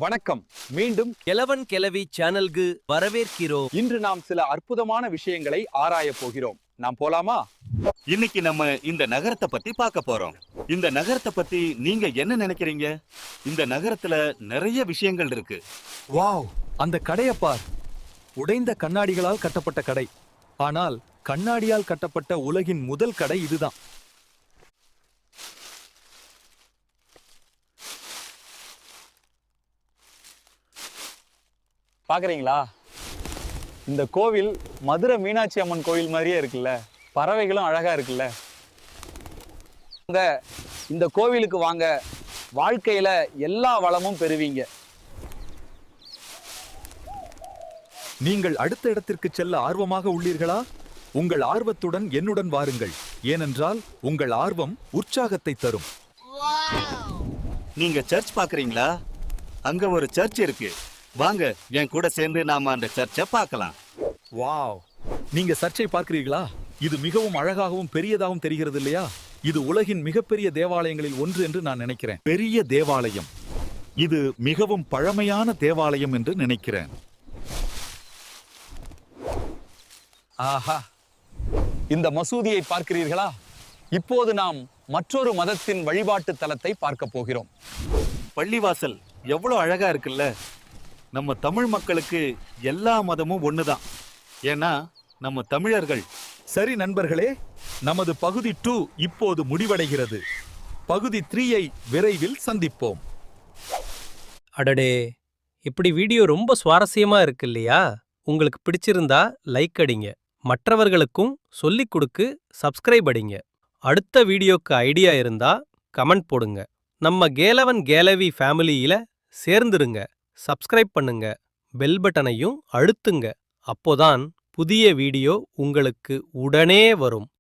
வணக்கம். மீண்டும் கெலவன் கெலவி சேனல்கு வரவேற்கிறோம். இன்று நாம் சில அற்புதமான விஷயங்களை ஆராயப் போகிறோம். நாம் போலாமா? இன்னைக்கு நம்ம இந்த நகரத்தை பத்தி பார்க்க போறோம். இந்த நகரத்தை பத்தி நீங்க என்ன நினைக்கிறீங்க? இந்த நகரத்துல நிறைய விஷயங்கள் இருக்கு. வாவ், அந்த கடையை பார். உடைந்த கண்ணாடிகளால் கட்டப்பட்ட கடை. ஆனால் கண்ணாடியால் கட்டப்பட்ட உலகின் முதல் கடை இதுதான். பாக்குறீங்களா? இந்த கோவில் மதுரை மீனாட்சி அம்மன் கோவில் மாதிரியே இருக்குல்ல. பறவைகளும் அழகா இருக்குல்ல. இந்த கோவிலுக்கு வாங்க, வாழ்க்கையில எல்லா வளமும் பெறுவீங்க. நீங்கள் அடுத்த இடத்திற்கு செல்ல ஆர்வமாக உள்ளீர்களா? உங்கள் ஆர்வத்துடன் என்னுடன் வாருங்கள். ஏனென்றால் உங்கள் ஆர்வம் உற்சாகத்தை தரும். நீங்க சர்ச் பாக்குறீங்களா? அங்க ஒரு சர்ச் இருக்கு. வாங்க, என் கூட சேர்ந்து நாம அந்த சர்ச்சை பார்க்கலாம். வாவ், நீங்க சர்ச்சை பார்க்கிறீர்களா? இது மிகவும் அழகாகவும் பெரியதாகவும் தெரிகிறது இல்லையா? இது உலகின் மிகப்பெரிய தேவாலயங்களில் ஒன்று என்று நான் நினைக்கிறேன். பெரிய தேவாலயம். இது மிகவும் பழமையான தேவாலயம் என்று நினைக்கிறேன். ஆஹா, இந்த மசூதியை பார்க்கிறீர்களா? இப்போது நாம் மற்றொரு மதத்தின் வழிபாட்டு தலத்தை பார்க்க போகிறோம். பள்ளிவாசல் எவ்வளவு அழகா இருக்குல்ல. நம்ம தமிழ் மக்களுக்கு எல்லா மதமும் ஒண்ணுதான். ஏன்னா நம்ம தமிழர்கள். சரி நண்பர்களே, நமது பகுதி 2 இப்போது முடிவடைகிறது. பகுதி 3ஐ விரைவில் சந்திப்போம். அடடே, இப்படி வீடியோ ரொம்ப சுவாரஸ்யமா இருக்கு இல்லையா? உங்களுக்கு பிடிச்சிருந்தா லைக் அடிங்க. மற்றவர்களுக்கும் சொல்லிக் கொடுக்கு சப்ஸ்கிரைப் அடிங்க. அடுத்த வீடியோக்கு ஐடியா இருந்தா கமெண்ட் போடுங்க. நம்ம கேலவன் கேலவி ஃபேமிலியில சேர்ந்துருங்க. சப்ஸ்கிரைப் பண்ணுங்க. பெல் பட்டனையும் அழுத்துங்க. அப்போதான் புதிய வீடியோ உங்களுக்கு உடனே வரும்.